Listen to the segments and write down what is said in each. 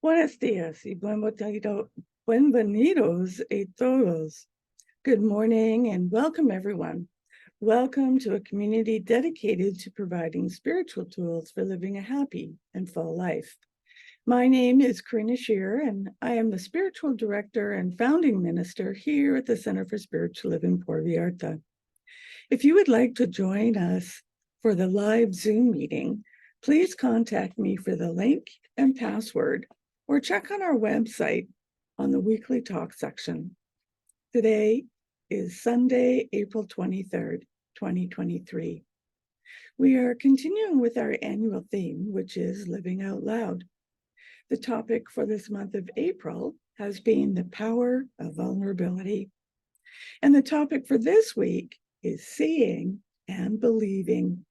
Buenos días y bienvenidos a todos. Good morning and welcome, everyone. Welcome to a community dedicated to providing spiritual tools for living a happy and full life. My name is Karina Shearer, and I am the spiritual director and founding minister here at the Center for Spiritual Living Puerto Vallarta. If you would like to join us for the live Zoom meeting, please contact me for the link and password, or check on our website on the weekly talk section. Today is Sunday, April 23rd, 2023. We are continuing with our annual theme, which is Living Out Loud. The topic for this month of April has been the power of vulnerability. And the topic for this week is seeing and believing.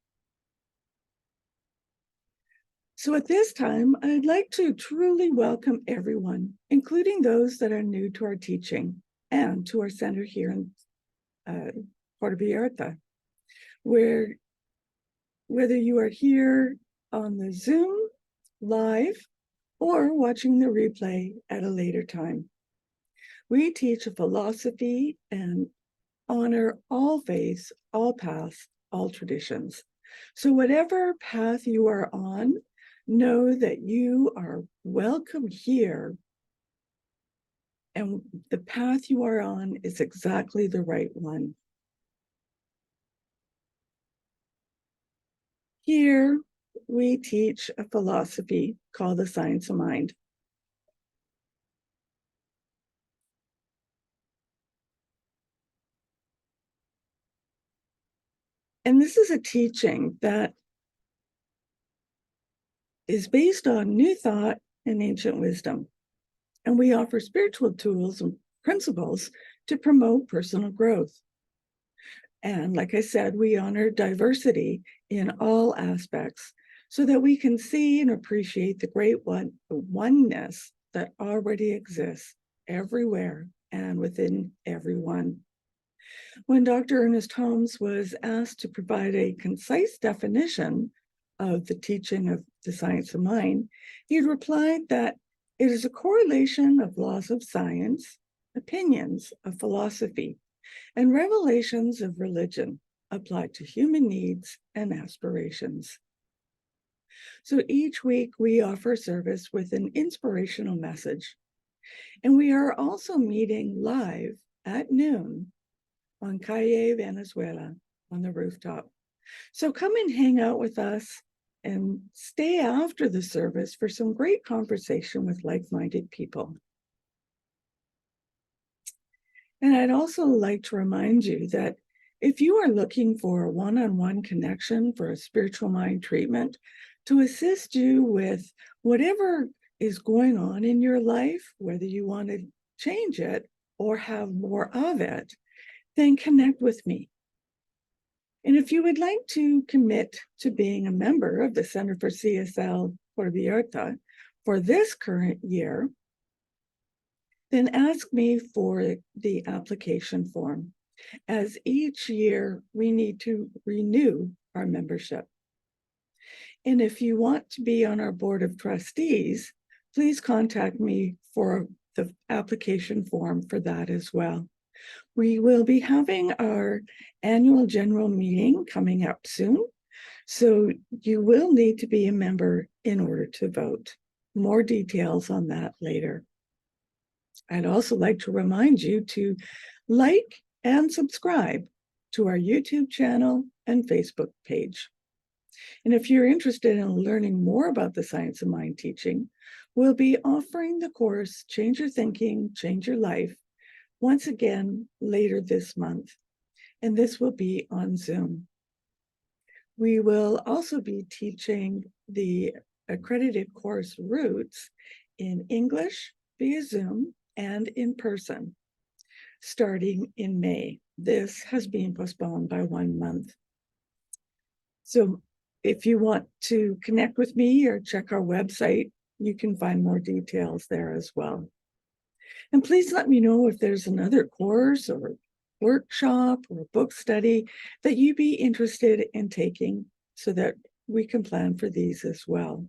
So at this time, I'd like to truly welcome everyone, including those that are new to our teaching and to our center here in Puerto Vallarta, whether you are here on the Zoom live or watching the replay at a later time. We teach a philosophy and honor all faiths, all paths, all traditions. So whatever path you are on, know that you are welcome here, and the path you are on is exactly the right one. Here, we teach a philosophy called the science of mind. And this is a teaching that is based on new thought and ancient wisdom. And we offer spiritual tools and principles to promote personal growth. And like I said, we honor diversity in all aspects so that we can see and appreciate the great oneness that already exists everywhere and within everyone. When Dr. Ernest Holmes was asked to provide a concise definition of the teaching of the science of mind, he replied that it is a correlation of laws of science, opinions of philosophy, and revelations of religion applied to human needs and aspirations. So each week we offer service with an inspirational message. And we are also meeting live at noon on Calle Venezuela on the rooftop. So come and hang out with us and stay after the service for some great conversation with like-minded people. And I'd also like to remind you that if you are looking for a one-on-one connection for a spiritual mind treatment to assist you with whatever is going on in your life, whether you want to change it or have more of it, then connect with me. And if you would like to commit to being a member of the Center for CSL Puerto Vallarta for this current year, then ask me for the application form, as each year we need to renew our membership. And if you want to be on our board of trustees, please contact me for the application form for that as well. We will be having our annual general meeting coming up soon, so you will need to be a member in order to vote. More details on that later. I'd also like to remind you to like and subscribe to our YouTube channel and Facebook page. And if you're interested in learning more about the science of mind teaching, we'll be offering the course Change Your Thinking, Change Your Life once again later this month, and this will be on Zoom. We will also be teaching the accredited course Roots in English via Zoom and in person starting in May. This has been postponed by 1 month. So if you want to connect with me or check our website, you can find more details there as well. And please let me know if there's another course or workshop or book study that you'd be interested in taking so that we can plan for these as well.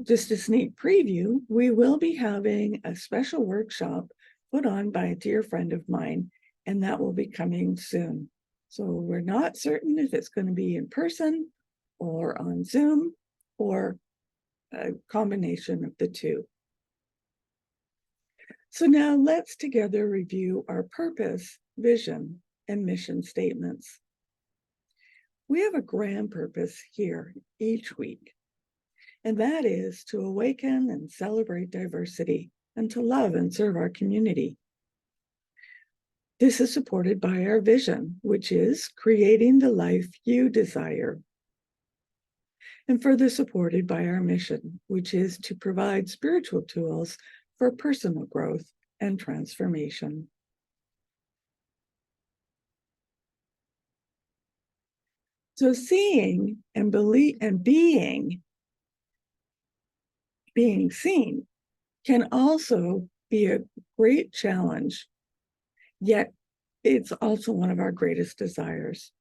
Just a sneak preview, we will be having a special workshop put on by a dear friend of mine, and that will be coming soon. So we're not certain if it's going to be in person or on Zoom or a combination of the two. So now let's together review our purpose, vision, and mission statements. We have a grand purpose here each week, and that is to awaken and celebrate diversity and to love and serve our community. This is supported by our vision, which is creating the life you desire, and further supported by our mission, which is to provide spiritual tools for personal growth and transformation. So seeing and believe and being seen can also be a great challenge, yet it's also one of our greatest desires.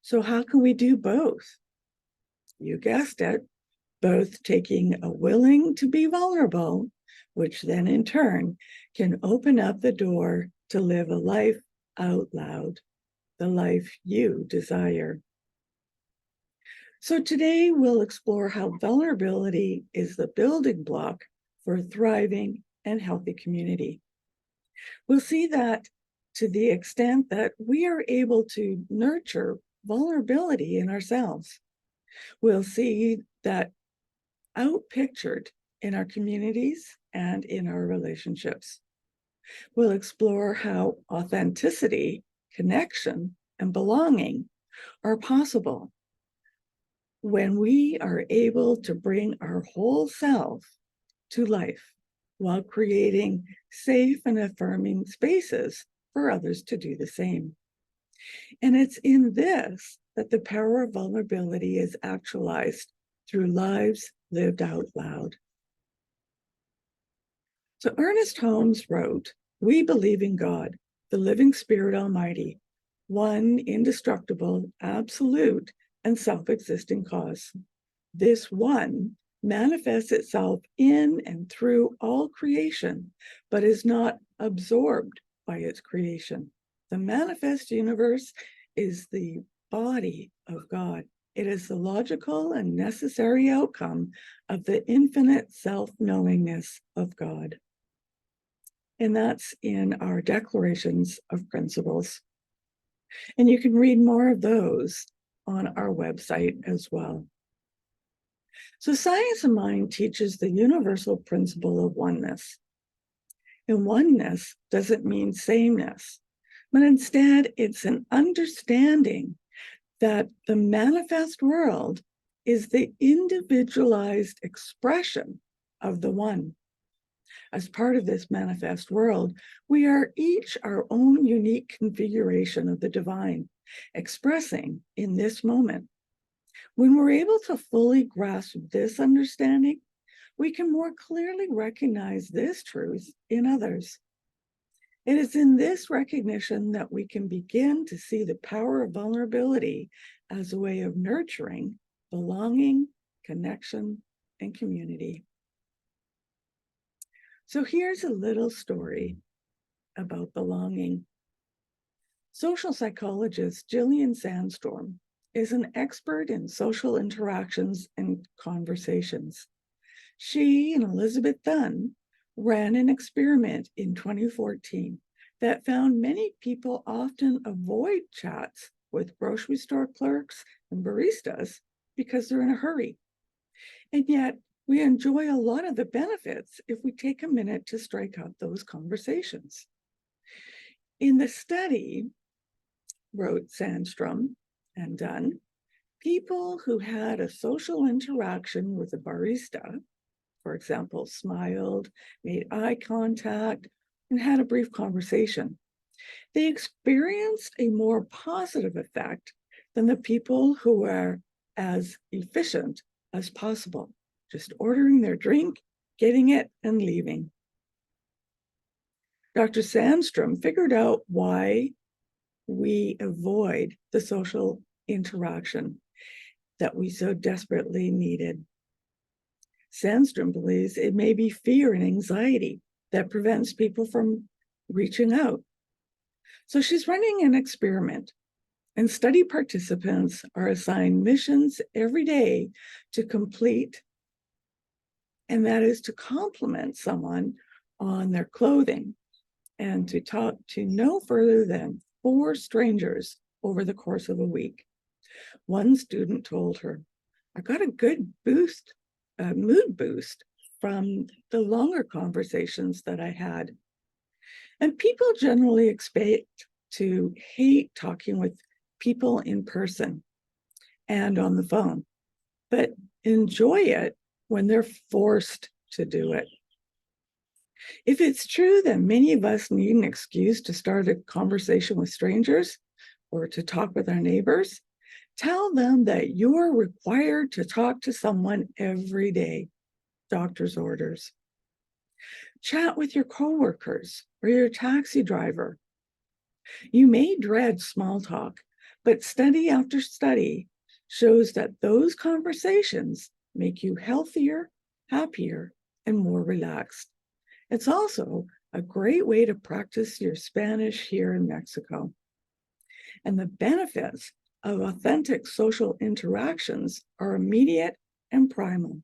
So how can we do both? You guessed it, both taking a willing to be vulnerable, which then in turn can open up the door to live a life out loud, the life you desire. So today we'll explore how vulnerability is the building block for a thriving and healthy community. We'll see that to the extent that we are able to nurture vulnerability in ourselves, we'll see that outpictured in our communities and in our relationships. We'll explore how authenticity, connection, and belonging are possible when we are able to bring our whole self to life while creating safe and affirming spaces for others to do the same. And it's in this that the power of vulnerability is actualized through lives lived out loud. So Ernest Holmes wrote, "We believe in God, the living Spirit Almighty, one indestructible, absolute, and self-existing cause. This one manifests itself in and through all creation, but is not absorbed by its creation. The manifest universe is the body of God. It is the logical and necessary outcome of the infinite self-knowingness of God." And that's in our declarations of principles. And you can read more of those on our website as well. So Science of Mind teaches the universal principle of oneness. And oneness doesn't mean sameness, but instead it's an understanding that the manifest world is the individualized expression of the one. As part of this manifest world, we are each our own unique configuration of the divine, expressing in this moment. When we're able to fully grasp this understanding, we can more clearly recognize this truth in others. It is in this recognition that we can begin to see the power of vulnerability as a way of nurturing belonging, connection, and community. So here's a little story about belonging. Social psychologist Gillian Sandstorm is an expert in social interactions and conversations. She and Elizabeth Dunn ran an experiment in 2014 that found many people often avoid chats with grocery store clerks and baristas because they're in a hurry. And yet, we enjoy a lot of the benefits if we take a minute to strike up those conversations. In the study, wrote Sandstrom and Dunn, people who had a social interaction with a barista, for example, smiled, made eye contact, and had a brief conversation, they experienced a more positive effect than the people who were as efficient as possible, just ordering their drink, getting it, and leaving. Dr. Sandstrom figured out why we avoid the social interaction that we so desperately needed. Sandstrom believes it may be fear and anxiety that prevents people from reaching out. So she's running an experiment, and study participants are assigned missions every day to complete, and that is to compliment someone on their clothing and to talk to no further than 4 strangers over the course of a week. One student told her, I got a good mood boost from the longer conversations that I had. And people generally expect to hate talking with people in person and on the phone, but enjoy it when they're forced to do it. If it's true that many of us need an excuse to start a conversation with strangers or to talk with our neighbors, tell them that you're required to talk to someone every day. Doctor's orders. Chat with your coworkers or your taxi driver. You may dread small talk, but study after study shows that those conversations make you healthier, happier, and more relaxed. It's also a great way to practice your Spanish here in Mexico. And the benefits of authentic social interactions are immediate and primal.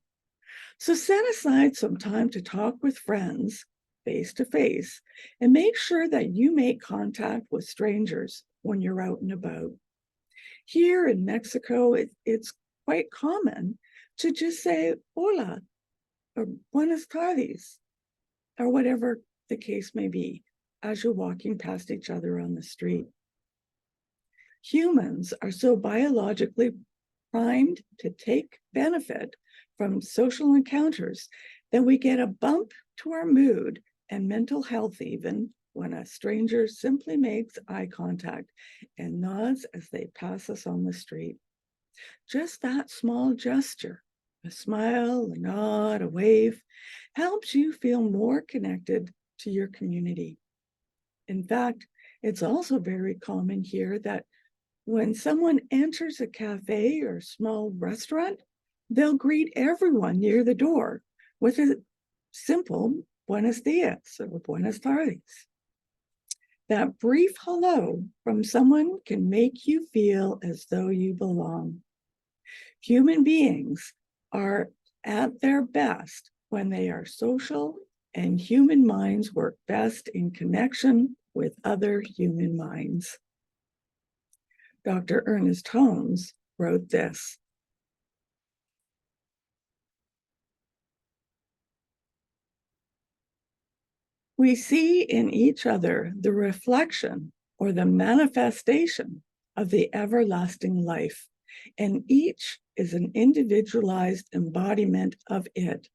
So set aside some time to talk with friends face to face and make sure that you make contact with strangers when you're out and about. Here in Mexico, it's quite common to just say hola or buenas tardes or whatever the case may be as you're walking past each other on the street. Humans are so biologically primed to take benefit from social encounters that we get a bump to our mood and mental health even when a stranger simply makes eye contact and nods as they pass us on the street. Just that small gesture, a smile, a nod, a wave, helps you feel more connected to your community. In fact, it's also very common here that when someone enters a cafe or small restaurant, they'll greet everyone near the door with a simple buenos dias or buenas tardes. That brief hello from someone can make you feel as though you belong. Human beings are at their best when they are social, and human minds work best in connection with other human minds. Dr. Ernest Holmes wrote this. We see in each other the reflection or the manifestation of the everlasting life, and each is an individualized embodiment of it.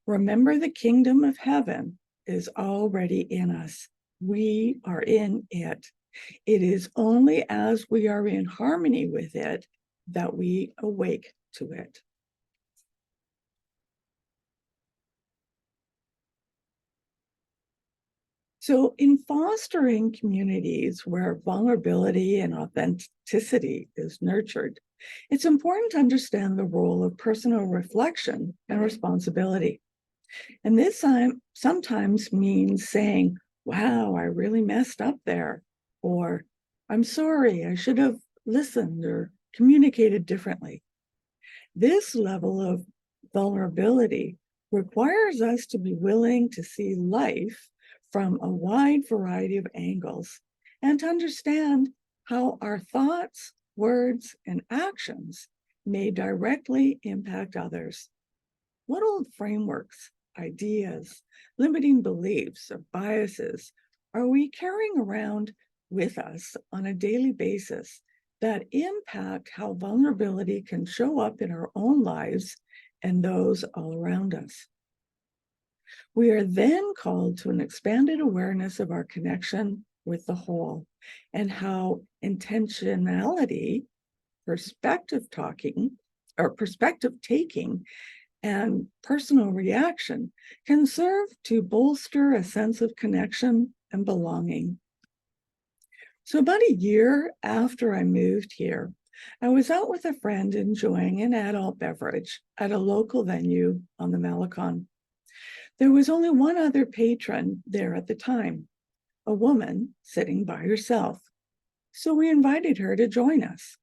Remember, the kingdom of heaven is already in us. We are in it. It is only as we are in harmony with it that we awake to it. So, in fostering communities where vulnerability and authenticity is nurtured, it's important to understand the role of personal reflection and responsibility. And this sometimes means saying, wow, I really messed up there, or I'm sorry, I should have listened or communicated differently. This level of vulnerability requires us to be willing to see life from a wide variety of angles and to understand how our thoughts, words, and actions may directly impact others. What old frameworks, ideas, limiting beliefs, or biases are we carrying around with us on a daily basis that impact how vulnerability can show up in our own lives and those all around us? We are then called to an expanded awareness of our connection with the whole and how intentionality, perspective taking, and personal reaction can serve to bolster a sense of connection and belonging. So about a year after I moved here, I was out with a friend enjoying an adult beverage at a local venue on the Malecon. There was only one other patron there at the time, a woman sitting by herself. So we invited her to join us.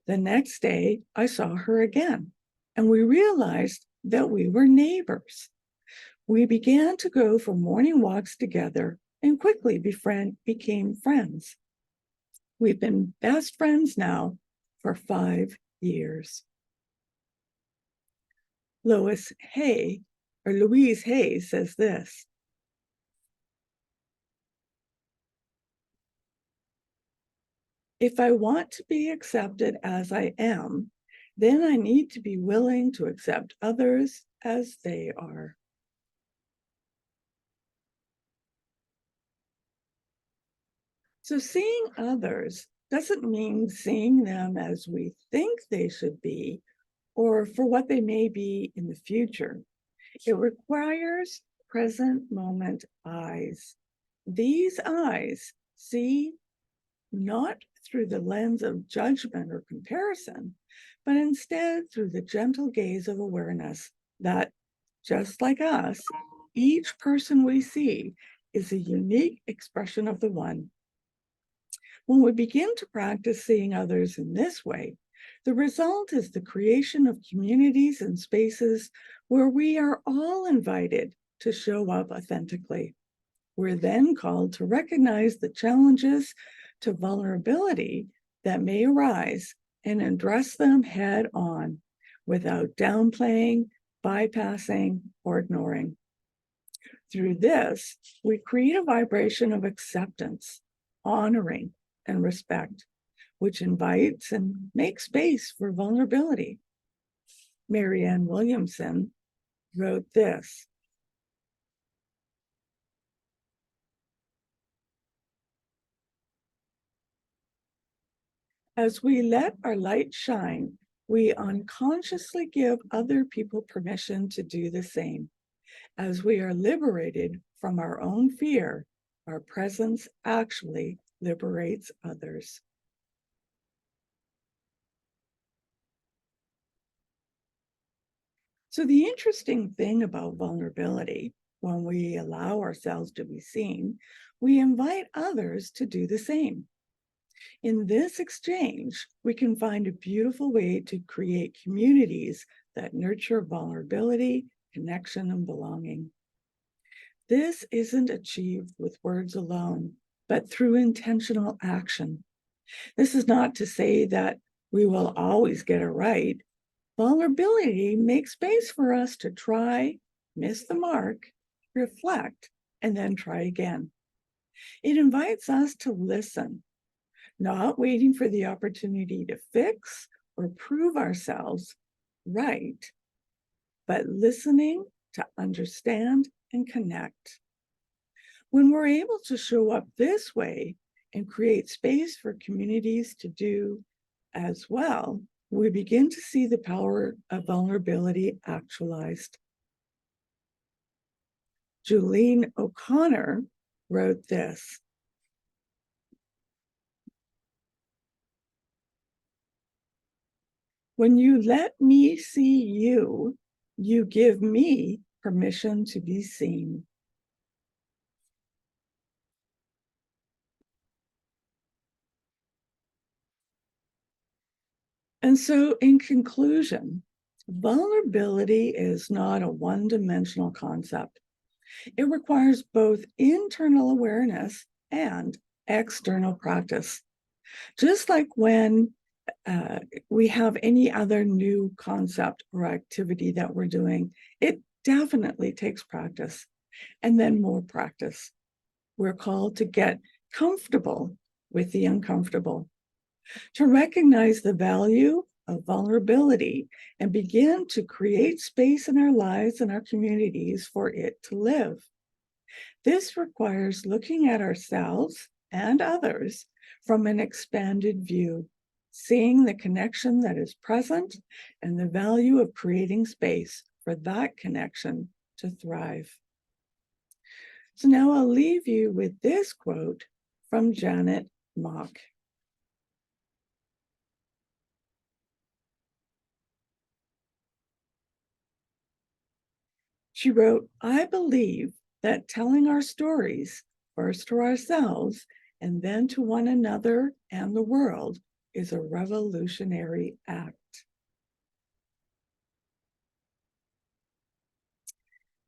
The next day, I saw her again, and we realized that we were neighbors. We began to go for morning walks together and quickly became friends. We've been best friends now for 5 years. Louise Hay says this: if I want to be accepted as I am, then I need to be willing to accept others as they are. So seeing others doesn't mean seeing them as we think they should be or for what they may be in the future. It requires present moment eyes. These eyes see not through the lens of judgment or comparison, but instead through the gentle gaze of awareness that, just like us, each person we see is a unique expression of the one. When we begin to practice seeing others in this way, the result is the creation of communities and spaces where we are all invited to show up authentically. We're then called to recognize the challenges to vulnerability that may arise and address them head on without downplaying, bypassing, or ignoring. Through this, we create a vibration of acceptance, honoring, and respect, which invites and makes space for vulnerability. Marianne Williamson wrote this: as we let our light shine, we unconsciously give other people permission to do the same. As we are liberated from our own fear, our presence actually liberates others. So the interesting thing about vulnerability, when we allow ourselves to be seen, we invite others to do the same. In this exchange, we can find a beautiful way to create communities that nurture vulnerability, connection, and belonging. This isn't achieved with words alone, but through intentional action. This is not to say that we will always get it right. Vulnerability makes space for us to try, miss the mark, reflect, and then try again. It invites us to listen, not waiting for the opportunity to fix or prove ourselves right, but listening to understand and connect. When we're able to show up this way and create space for communities to do as well, we begin to see the power of vulnerability actualized. Julene O'Connor wrote this: when you let me see you, you give me permission to be seen. And so, in conclusion, vulnerability is not a one-dimensional concept. It requires both internal awareness and external practice. Just like when we have any other new concept or activity that we're doing, it definitely takes practice and then more practice. We're called to get comfortable with the uncomfortable, to recognize the value of vulnerability and begin to create space in our lives and our communities for it to live. This requires looking at ourselves and others from an expanded view, seeing the connection that is present and the value of creating space for that connection to thrive. So now I'll leave you with this quote from Janet Mock. She wrote, "I believe that telling our stories, first to ourselves and then to one another and the world, is a revolutionary act."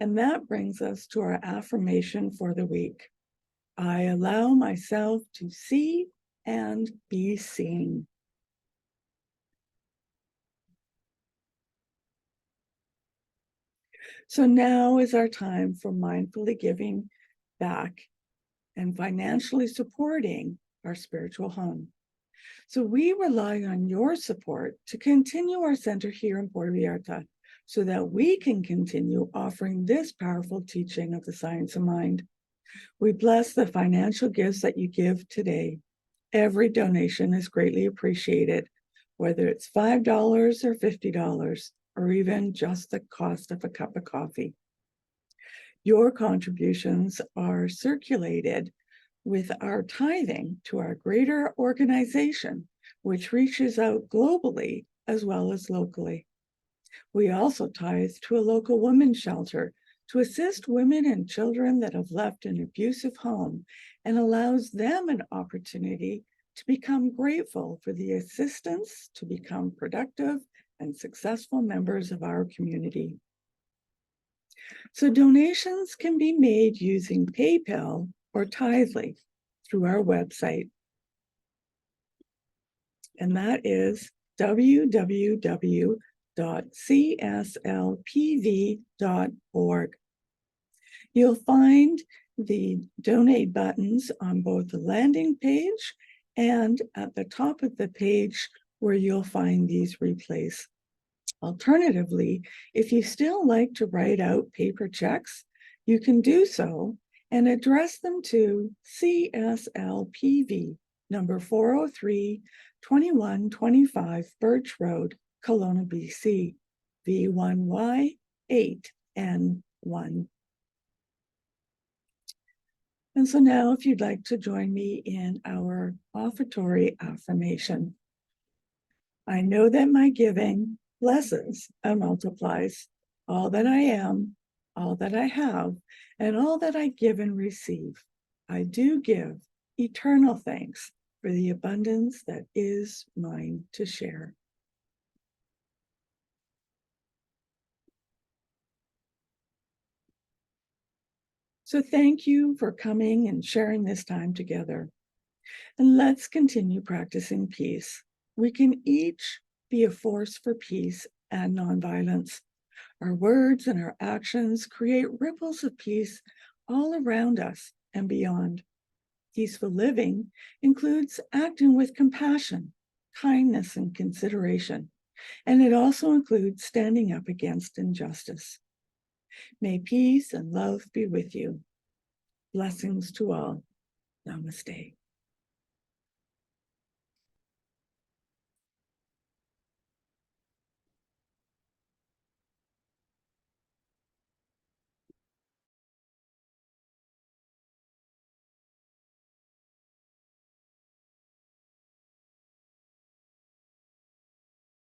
And that brings us to our affirmation for the week. I allow myself to see and be seen. So now is our time for mindfully giving back and financially supporting our spiritual home. So we rely on your support to continue our center here in Puerto Vallarta so that we can continue offering this powerful teaching of the science of mind. We bless the financial gifts that you give today. Every donation is greatly appreciated, whether it's $5 or $50, or even just the cost of a cup of coffee. Your contributions are circulated with our tithing to our greater organization, which reaches out globally as well as locally. We also tithe to a local women's shelter to assist women and children that have left an abusive home and allows them an opportunity to become grateful for the assistance to become productive and successful members of our community. So donations can be made using PayPal or Tithely through our website. And that is www.cslpv.org. You'll find the donate buttons on both the landing page and at the top of the page where you'll find these replays. Alternatively, if you still like to write out paper checks, you can do so and address them to CSLPV, number 403, 2125 Birch Road, Kelowna, BC, V1Y8N1. And so now, if you'd like to join me in our offertory affirmation. I know that my giving blesses and multiplies all that I am, all that I have, and all that I give and receive. I do give eternal thanks for the abundance that is mine to share. So thank you for coming and sharing this time together. And let's continue practicing peace. We can each be a force for peace and nonviolence. Our words and our actions create ripples of peace all around us and beyond. Peaceful living includes acting with compassion, kindness, and consideration, and it also includes standing up against injustice. May peace and love be with you. Blessings to all. Namaste.